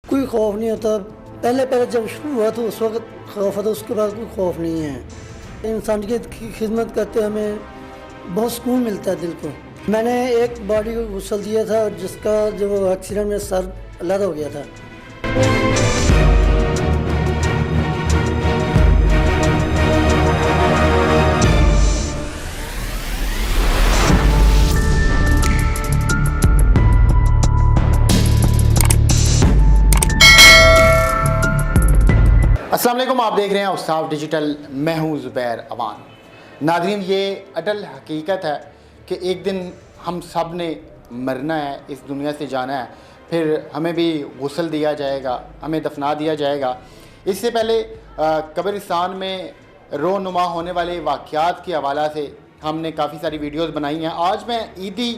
कोई खौफ नहीं होता। पहले पहले जब शुरू हुआ तो उस वक्त खौफ था, उसके बाद कोई खौफ नहीं है। इंसानियत की खिदमत करते हमें बहुत सुकून मिलता है दिल को। मैंने एक बॉडी को गुस्ल दिया था जिसका जो एक्सीडेंट में सर अलग हो गया था। अस्सलाम वालेकुम, आप देख रहे हैं उस्ताद डिजिटल। मैं हूं ज़ुबैर अवान। नाज़रीन, ये अटल हकीकत है कि एक दिन हम सब ने मरना है, इस दुनिया से जाना है, फिर हमें भी गुस्ल दिया जाएगा, हमें दफना दिया जाएगा। इससे पहले कब्रिस्तान में रोनुमा होने वाले वाक़यात के हवाला से हमने काफ़ी सारी वीडियोज़ बनाई हैं। आज मैं ईदी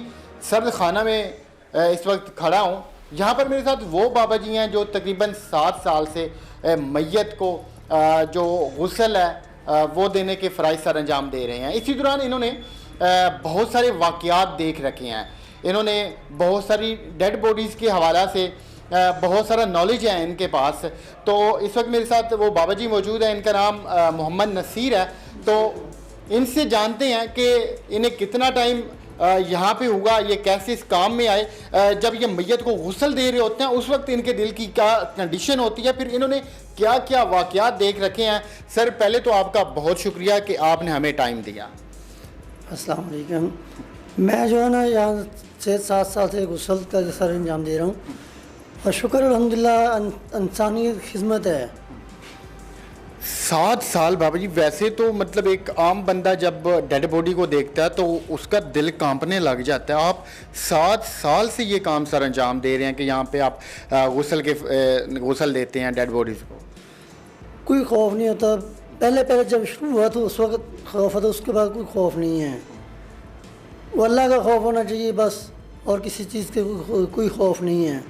सर्द खाना में इस वक्त खड़ा हूँ। यहाँ पर मेरे साथ वो बाबा जी हैं जो तकरीबन 7 साल से मैयत को जो गुस्ल है वो देने के फ़राइज़ सर अंजाम दे रहे हैं। इसी दौरान इन्होंने बहुत सारे वाक़यात देख रखे हैं। इन्होंने बहुत सारी डेड बॉडीज़ के हवाला से बहुत सारा नॉलेज है इनके पास। तो इस वक्त मेरे साथ वो बाबा जी मौजूद है। इनका नाम मोहम्मद नसीर है। तो इनसे जानते हैं कि इन्हें कितना टाइम यहाँ पे हुआ, ये कैसे इस काम में आए, जब ये मैयत को गुस्ल दे रहे होते हैं उस वक्त इनके दिल की क्या कंडीशन होती है, फिर इन्होंने क्या क्या वाक़यात देख रखे हैं। सर, पहले तो आपका बहुत शुक्रिया कि आपने हमें टाइम दिया। अस्सलाम वालेकुम। मैं जो है ना यहाँ 6-7 साल से गुस्ल का सर अंजाम दे रहा हूँ और शुक्र अल्हम्दुलिल्लाह इंसानियत खिदमत है। 7 साल बाबा जी, वैसे तो मतलब एक आम बंदा जब डेड बॉडी को देखता है तो उसका दिल कांपने लग जाता है। आप 7 साल से ये काम सर अंजाम दे रहे हैं कि यहाँ पे आप गुस्ल देते हैं डेड बॉडीज़ को। कोई खौफ नहीं होता। पहले पहले जब शुरू हुआ तो उस वक्त खौफ था, उसके बाद कोई खौफ नहीं है। वो अल्लाह का खौफ होना चाहिए बस, और किसी चीज़ के कोई खौफ नहीं है।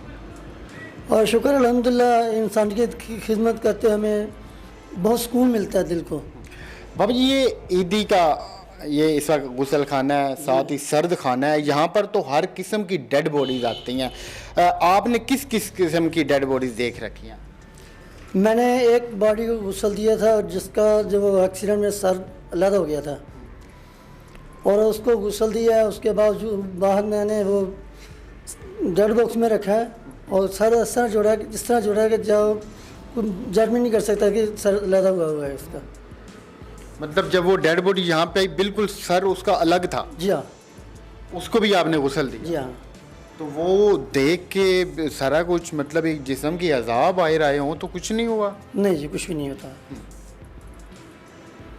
और शुक्र अल्हम्दुलिल्लाह इंसानियत की खिदमत करते हमें बहुत सुकून मिलता है दिल को। बाबा जी, ये ईदी का ये इस वक्त गुस्ल खाना है, साथ ही सर्द खाना है। यहाँ पर तो हर किस्म की डेड बॉडीज़ आती हैं। आपने किस किस किस्म की डेड बॉडीज़ देख रखी हैं? मैंने एक बॉडी को गुस्ल दिया था जिसका जो एक्सीडेंट में सर अलग हो गया था और उसको गुस्ल दिया। उसके बाद मैंने वो डेड बॉक्स में रखा है और सर इस तरह जोड़ा, जिस तरह जोड़ा कि जो जज में नहीं कर सकता कि सर अलग हुआ है इसका। मतलब जब वो डेड बॉडी यहाँ पे आई बिल्कुल सर उसका अलग था? जी हाँ। उसको भी आपने गुस्ल दिया? जी हाँ। तो वो देख के सारा कुछ मतलब एक जिस्म की अजाब आए रहे हों तो कुछ नहीं हुआ? नहीं जी, कुछ भी नहीं होता।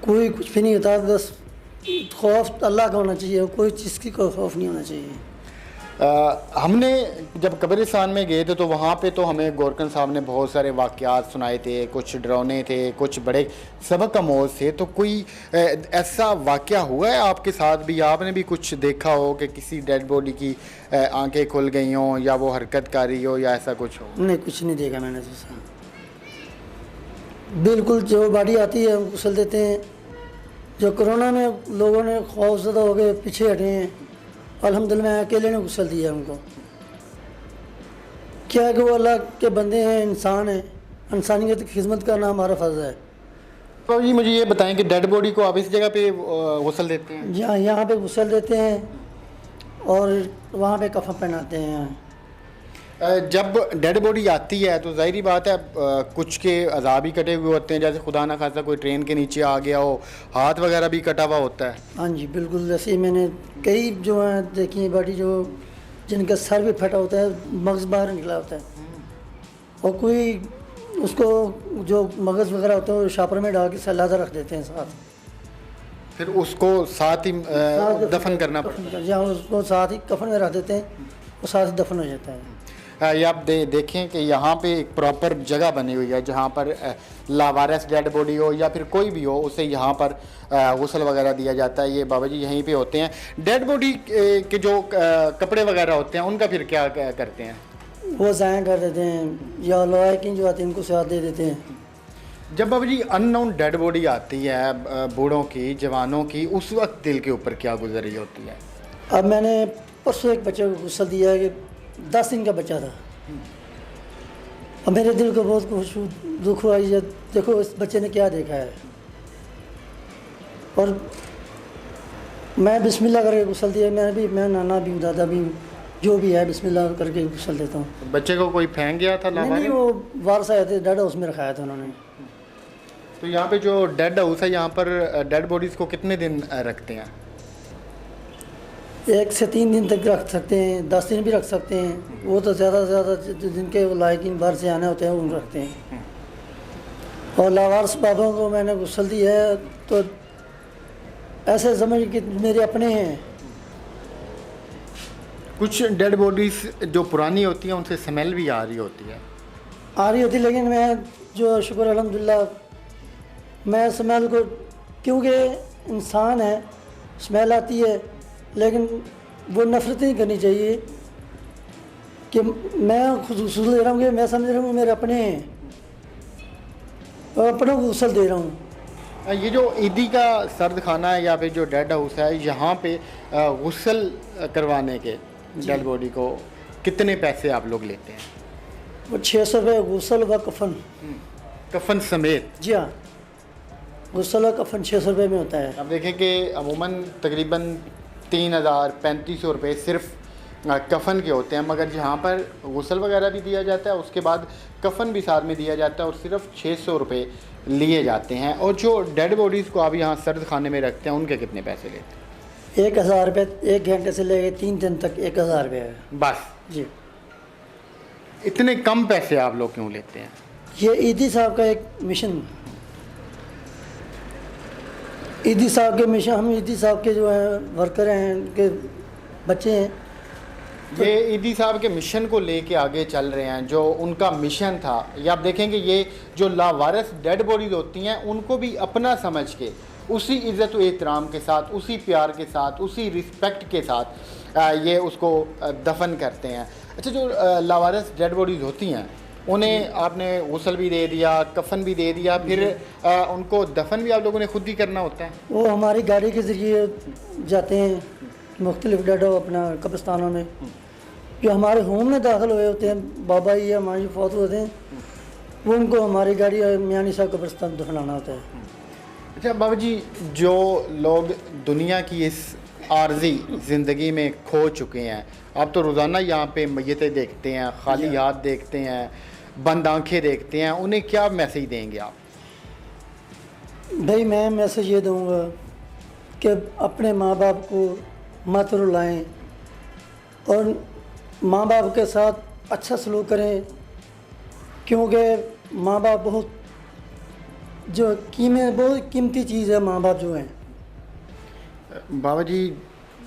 कोई कुछ भी नहीं होता। बस खौफ अल्लाह का होना चाहिए, कोई चीज़ की कोई खौफ नहीं होना चाहिए। हमने जब कब्रिस्तान में गए थे तो वहाँ पे तो हमें गोरकन साहब ने बहुत सारे वाक़यात सुनाए थे, कुछ डरावने थे, कुछ बड़े सबक आमोज़ थे। तो कोई ऐसा वाक़या हुआ है आपके साथ भी? आपने भी कुछ देखा हो कि किसी डेड बॉडी की आंखें खुल गई हों या वो हरकत कर रही हो या ऐसा कुछ हो? नहीं, कुछ नहीं देखा मैंने तो। बिल्कुल जो बॉडी आती है हम गुस्ल देते हैं। जो कोरोना में लोगों ने खौफज़दा हो गए, पीछे हटे हैं, अल्हम्दुलिल्लाह मैं अकेले ने गुस्ल दिया उनको। क्या है कि वो अल्लाह के बंदे हैं, इंसान हैं, इंसानियत की खिदमत करना हमारा फ़र्ज़ है। तो ये मुझे ये बताएं कि डेड बॉडी को आप इस जगह पे गुस्ल देते हैं? जी हाँ, यहाँ पे गुस्ल देते हैं और वहाँ पे कफ़न पहनाते हैं। जब डेड बॉडी आती है तो ज़ाहिरी बात है कुछ के अज़ाब ही कटे हुए होते हैं, जैसे खुदा ना खासा कोई ट्रेन के नीचे आ गया हो, हाथ वगैरह भी कटा हुआ होता है। हाँ जी बिल्कुल। जैसे मैंने कई जो हैं देखी है बॉडी जो जिनका सर भी फटा होता है, मगज़ बाहर निकला होता है, और कोई उसको जो मगज़ वगैरह होता है वो शापर में डाल के सलादा रख देते हैं साथ, फिर उसको साथ ही दफन करना पड़ता है। जहाँ उसको साथ ही कफन में रख देते हैं, वो साथ ही दफन हो जाता है। ये आप देखें कि यहाँ पे एक प्रॉपर जगह बनी हुई है जहाँ पर लावारिस डेड बॉडी हो या फिर कोई भी हो उसे यहाँ पर गुस्ल वगैरह दिया जाता है। ये बाबा जी यहीं पे होते हैं। डेड बॉडी के जो कपड़े वगैरह होते हैं उनका फिर क्या करते हैं? वो ज़ाया कर देते हैं या लोहा की जो आती है उनको साथ दे देते हैं। जब बाबा जी अननोन डेड बॉडी आती है बूढ़ों की, जवानों की, उस वक्त दिल के ऊपर क्या गुजर रही होती है? अब मैंने परसों एक बच्चे को गुस्सा दिया कि 10 दिन का बच्चा था, और मेरे दिल को बहुत कुछ दुख हुआ, ये देखो इस बच्चे ने क्या देखा है। और मैं बिस्मिल्लाह करके गुस्ल दिया, मैं नाना भी दादा भी जो भी है बिस्मिल्लाह करके गुस्ल देता हूँ। बच्चे को कोई फेंक गया था नहीं लावारिस? वो वारस आए थे, डेड हाउस में रखाया था उन्होंने। तो यहाँ पे जो डेड हाउस है, यहाँ पर डेड बॉडीज़ को कितने दिन रखते हैं? 1 से 3 दिन तक रख सकते हैं, 10 दिन भी रख सकते हैं। वो तो ज़्यादा से ज़्यादा जिनके लायकिन बाहर से आने होते हैं उन रखते हैं। और लावारिस बाबों को मैंने गुस्ल दी है तो ऐसे समझ कि मेरे अपने हैं। कुछ डेड बॉडीज़ जो पुरानी होती हैं उनसे स्मेल भी आ रही होती है। आ रही होती, लेकिन मैं जो शुक्र अल्हम्दुलिल्लाह मैं स्मेल को, क्योंकि इंसान है स्मेल आती है, लेकिन वो नफरत नहीं करनी चाहिए कि मैं खुसूस दे रहा हूँ कि मैं समझ रहा हूँ मेरे अपने हैं और अपनों को गुस्ल दे रहा हूँ। ये जो ईदी का सर्द खाना है या फिर जो डेड हाउस है, यहाँ पे गुस्ल करवाने के डेड बॉडी को कितने पैसे आप लोग लेते हैं? वो 600 रुपये गुस्ल व कफन। कफन समेत? जी हाँ, गुस्ल व कफन 600 रुपये में होता है। अब देखें कि अमूमन तकरीबन 3000-3500 रुपये सिर्फ कफन के होते हैं, मगर जहाँ पर गुस्ल वगैरह भी दिया जाता है उसके बाद कफन भी साथ में दिया जाता है और सिर्फ 600 रुपये लिए जाते हैं। और जो डेड बॉडीज़ को आप यहाँ सर्द खाने में रखते हैं उनके कितने पैसे लेते हैं? 1000 रुपये 1 घंटे से लेकर 3 दिन तक 1000 रुपये है बस? जी। इतने कम पैसे आप लोग क्यों लेते हैं? ये ईदी साहब का एक मिशन, ईदी साहब के मिशन, हम ईदी साहब के जो है वर्कर हैं, उनके बच्चे हैं। ये ईदी साहब के मिशन को लेके आगे चल रहे हैं। जो उनका मिशन था, ये आप देखेंगे ये जो लावारिस डेड बॉडीज होती हैं उनको भी अपना समझ के उसी इज़्ज़त व एहतराम के साथ, उसी प्यार के साथ, उसी रिस्पेक्ट के साथ ये उसको दफन करते हैं। अच्छा, जो लावारिस डेड बॉडीज़ होती हैं उन्हें आपने गुस्ल भी दे दिया, कफन भी दे दिया, फिर उनको दफन भी आप लोगों ने खुद ही करना होता है? वो हमारी गाड़ी के ज़रिए जाते हैं मुख्तलिफ डेड अपना कब्रिस्तानों में। जो हमारे होम में दाखिल हुए होते हैं, बाबा जी हमारे फौत होते हैं, वो उनको हमारी गाड़ी मियानी साहब कब्रिस्तान दफनाना होता है। अच्छा बाबा जी, जो लोग दुनिया की इस आर्जी ज़िंदगी में खो चुके हैं, आप तो रोज़ाना यहाँ पे मैयतें देखते हैं, खाली हाथ देखते हैं, बंद आंखें देखते हैं, उन्हें क्या मैसेज देंगे आप? भाई मैं मैसेज ये दूँगा कि अपने माँ बाप को मत रुलाएं और माँ बाप के साथ अच्छा सलूक करें, क्योंकि माँ बाप बहुत कीमती चीज़ है। माँ बाप जो हैं, बाबा जी,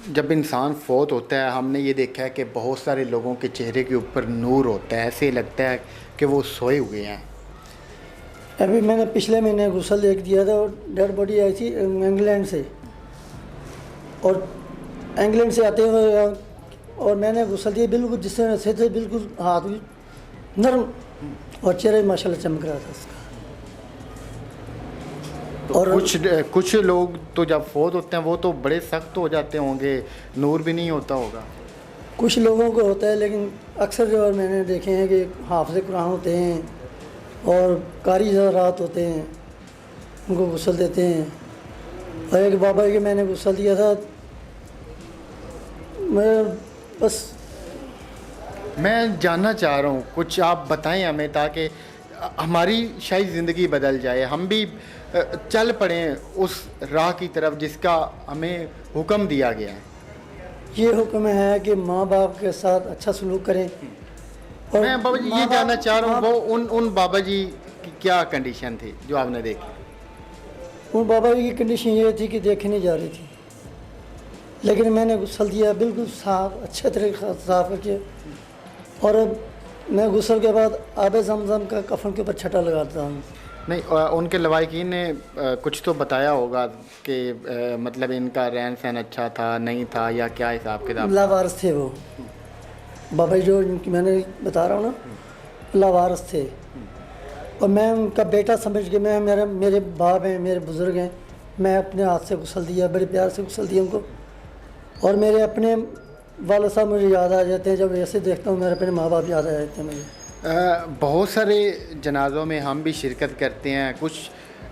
जब इंसान फौत होता है हमने ये देखा है कि बहुत सारे लोगों के चेहरे के ऊपर नूर होता है, ऐसे लगता है कि वो सोए हुए हैं। अभी मैंने पिछले महीने गुस्ल एक दिया था और डेड बॉडी आई थी इंग्लैंड से, और इंग्लैंड से आते हुए और मैंने गुस्ल दिया बिल्कुल जिससे ऐसे थे, बिल्कुल हाथ भी नरम और चेहरे माशाल्लाह चमक रहा था उसका। तो और कुछ लोग तो जब फौत होते हैं वो तो बड़े सख्त हो जाते होंगे, नूर भी नहीं होता होगा? कुछ लोगों को होता है, लेकिन अक्सर जो मैंने देखे हैं कि हाफ़िज़ कुरान होते हैं और कारी ज़रात होते हैं, उनको गुस्ल देते हैं। और एक बाबा के मैंने गुस्ल दिया था, मैं जानना चाह रहा हूँ, कुछ आप बताएं हमें ताकि हमारी शायद ज़िंदगी बदल जाए, हम भी चल पड़ें उस राह की तरफ जिसका हमें हुक्म दिया गया है। ये हुक्म है कि माँ बाप के साथ अच्छा सलूक करें। और मैं बाबा जी ये जानना चाह रहा हूँ, वो उन बाबा जी की क्या कंडीशन थी जो आपने देखी? उन बाबा जी की कंडीशन ये थी कि देखी नहीं जा रही थी, लेकिन मैंने गुस्ल दिया बिल्कुल साफ, अच्छे तरीके से साफ करके। और अब मैं गुस्ल के बाद आब ज़मज़म का कफन के ऊपर छटा लगाता हूँ। नहीं, उनके लवाकिन ने कुछ तो बताया होगा कि मतलब इनका रहन सहन अच्छा था नहीं था, या क्या हिसाब किताब? लावारिस थे वो बाबा जी जो मैंने बता रहा हूँ ना, लावारिस थे। और मैं उनका बेटा समझ के, मैं मेरे बाप हैं, मेरे बुज़ुर्ग हैं, मैं अपने हाथ से गुस्ल दिया, बड़े प्यार से गुस्ल दिया उनको। और मेरे अपने वाले साहब मुझे याद आ जाते हैं, जब ऐसे देखता हूँ मेरे अपने माँ बाप याद आ जाते हैं मुझे। बहुत सारे जनाज़ों में हम भी शिरकत करते हैं। कुछ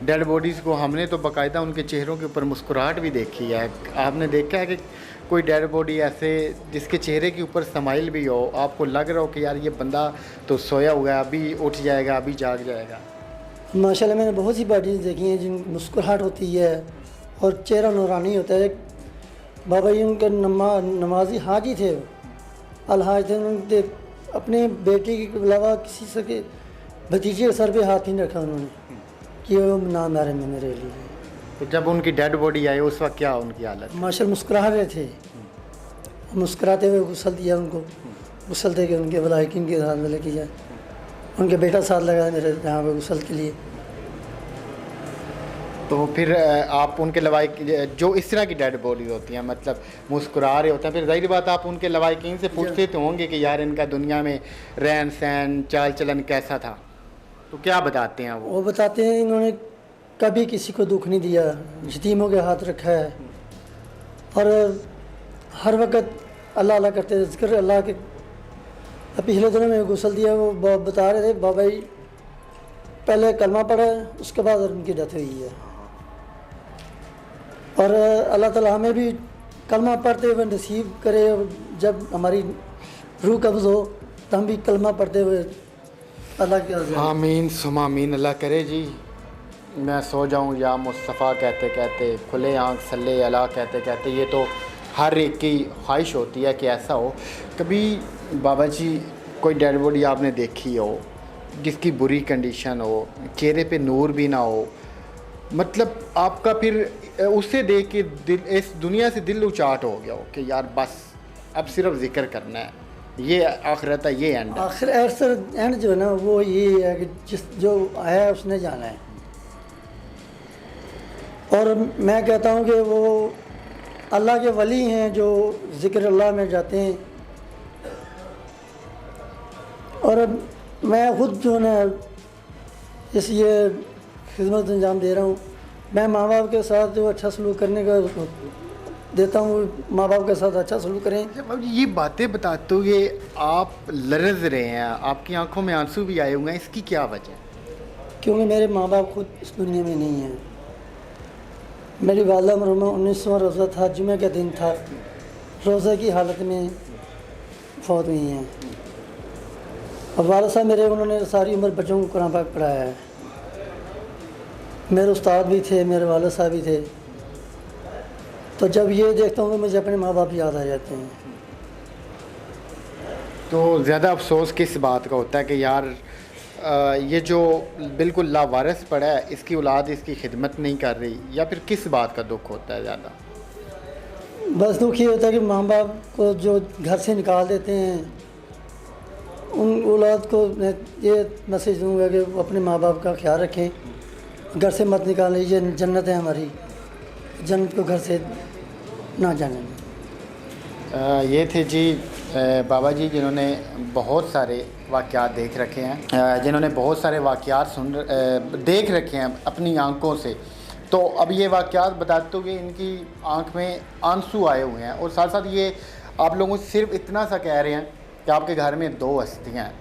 डेड बॉडीज़ को हमने तो बाकायदा उनके चेहरों के ऊपर मुस्कुराहट भी देखी है। आपने देखा है कि कोई डेड बॉडी ऐसे जिसके चेहरे के ऊपर स्माइल भी हो, आपको लग रहा हो कि यार ये बंदा तो सोया हुआ है, अभी उठ जाएगा, अभी जाग जाएगा? माशाल्लाह मैंने बहुत सी बॉडीज़ देखी हैं जिन मुस्कुराहट होती है और चेहरा नूरानी होता है। बाबा जी उनके नमाजी हाजी थे, अलहाज थे। उन्होंने अपने बेटे के अलावा किसी से के भतीजे के सर पे हाथ नहीं रखा उन्होंने कि वो ना मारे में मेरे लिए। तो जब उनकी डेड बॉडी आई उस वक्त क्या उनकी हालत? माशाल्लाह मुस्कुरा रहे थे, मुस्कुराते हुए गुसल दिया उनको। गुसल दे के उनके वलायकिन के साथ में लेके जाए, उनके बेटा साथ लगा मेरे यहाँ पे गुसल के लिए। तो फिर आप उनके लवाइक जो इस तरह की डेड बॉडी होती हैं, मतलब मुस्कुरा रहे होते हैं, फिर जाहिर बात आप उनके लवाइकिन से पूछते तो होंगे कि यार इनका दुनिया में रहन सहन चाल चलन कैसा था, तो क्या बताते हैं वो? बताते हैं इन्होंने कभी किसी को दुख नहीं दिया, यतीमों के हाथ रखा है और हर वक्त अल्लाह अल्लाह करते थे, जिक्र अल्लाह के। पिछले दिनों में गुसल दिया, वो बता रहे थे बाबा जी पहले कलमा पढ़ा है, उसके बाद उनकी डेथ हुई है। और अल्लाह ताला हमें भी कलमा पढ़ते हुए नसीब करे, जब हमारी रूह कब्ज़ हो तो हम भी कलमा पढ़ते हुए अल्लाह के। आमीन सुमा आमीन। अल्लाह करे जी मैं सो जाऊं या मुस्तफ़ा कहते कहते, खुले आँख सल्ले अला कहते कहते। ये तो हर एक की ख्वाहिश होती है कि ऐसा हो। कभी बाबा जी कोई डेड बॉडी आपने देखी हो जिसकी बुरी कंडीशन हो, चेहरे पे नूर भी ना हो, मतलब आपका फिर उसे देख के दिल, इस दुनिया से दिल उचाट हो गया हो कि यार बस अब सिर्फ जिक्र करना है, ये आखिरत है, ये एंड है? आखिर एंड जो है ना वो ये है कि जिस जो आया है उसने जाना है। और मैं कहता हूँ कि वो अल्लाह के वली हैं जो ज़िक्र अल्लाह में जाते हैं। और मैं ख़ुद जो है ना इस ये खिदमत अंजाम दे रहा हूँ। मैं माँ बाप के साथ जो अच्छा सलूक करने का देता हूँ, माँ बाप के साथ अच्छा सलूक करें। जब अब ये बातें बताते हुए आप लरज़ रहे हैं, आपकी आंखों में आंसू भी आए हुए हैं, इसकी क्या वजह? क्योंकि मेरे माँ बाप खुद इस दुनिया में नहीं हैं। मेरी वालदा मरहूमा 19वां रोज़ा था, जुमे का दिन था, रोज़े की हालत में फौत हुई हैं। और वालिद साहब मेरे, उन्होंने सारी उम्र बच्चों को कुरान पाक पढ़ाया है। मेरे उस्ताद भी थे, मेरे वालिद साहब भी थे। तो जब ये देखता हूँ तो मुझे अपने माँ बाप याद आ जाते हैं। तो ज़्यादा अफसोस किस बात का होता है कि यार ये जो बिल्कुल लावारिस पड़ा है, इसकी औलाद इसकी खिदमत नहीं कर रही, या फिर किस बात का दुख होता है ज़्यादा? बस दुख ये होता है कि माँ बाप को जो घर से निकाल देते हैं, उन औलाद को मैं ये मैसेज दूँगा कि वो अपने माँ बाप का ख्याल रखें, घर से मत निकालें। ये जन्नत है हमारी, जन्नत को घर से ना जाने। ये थे जी बाबा जी जिन्होंने बहुत सारे वाक़यात देख रखे हैं, जिन्होंने बहुत सारे वाक़यात देख रखे हैं अपनी आंखों से। तो अब ये वाक़यात बताते हुए इनकी आंख में आंसू आए हुए हैं। और साथ साथ ये आप लोगों से सिर्फ इतना सा कह रहे हैं कि आपके घर में दो हस्तियाँ हैं,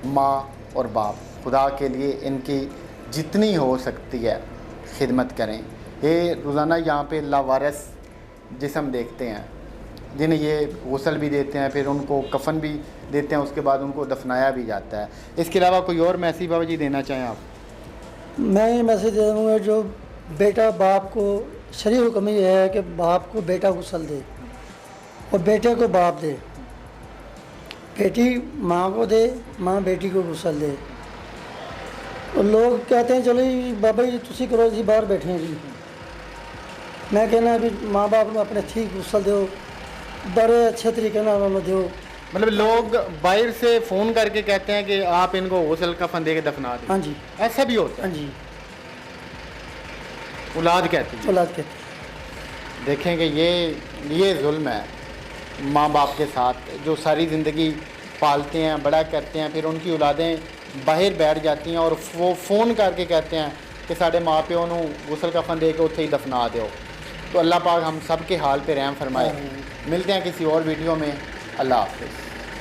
माँ और बाप। खुदा के लिए इनकी जितनी हो सकती है खिदमत करें। ये रोज़ाना यहाँ पे लावारिस जिस्म देखते हैं, जिन्हें ये गुस्ल भी देते हैं, फिर उनको कफन भी देते हैं, उसके बाद उनको दफनाया भी जाता है। इसके अलावा कोई और मैसेज बाबा जी देना चाहें आप? मैं ये मैसेज दे दूँगा, जो बेटा बाप को, शरीय हुक्म ये है कि बाप को बेटा गुस्ल दे और बेटे को बाप दे, बेटी माँ को दे, माँ बेटी को गुस्ल दे। और लोग कहते हैं चलो जी बाबा जी तुसी करो जी, बाहर बैठे हैं जी। मैं कहना अभी माँ बाप को अपने ठीक गुस्ल दो, बड़े अच्छे तरीके ना उन्होंने दो। मतलब लोग बाहर से फ़ोन करके कहते हैं कि आप इनको गुस्ल कफन दे के दफना दें। हाँ जी, ऐसा भी होता है? हाँ जी, औलाद कहती है। औलाद कहते। देखें कि ये जुल्म है माँ बाप के साथ, जो सारी ज़िंदगी पालते हैं, बड़ा करते हैं, फिर उनकी औलादें बाहर बैठ जाती हैं और वो फ़ोन करके कहते हैं कि साढ़े माँ प्यो नूं गुस्ल कफन दे के उत्थे ही दफना दो। तो अल्लाह पाक हम सब के हाल पे रहम फरमाए। मिलते हैं किसी और वीडियो में। अल्लाह हाफ़िज़।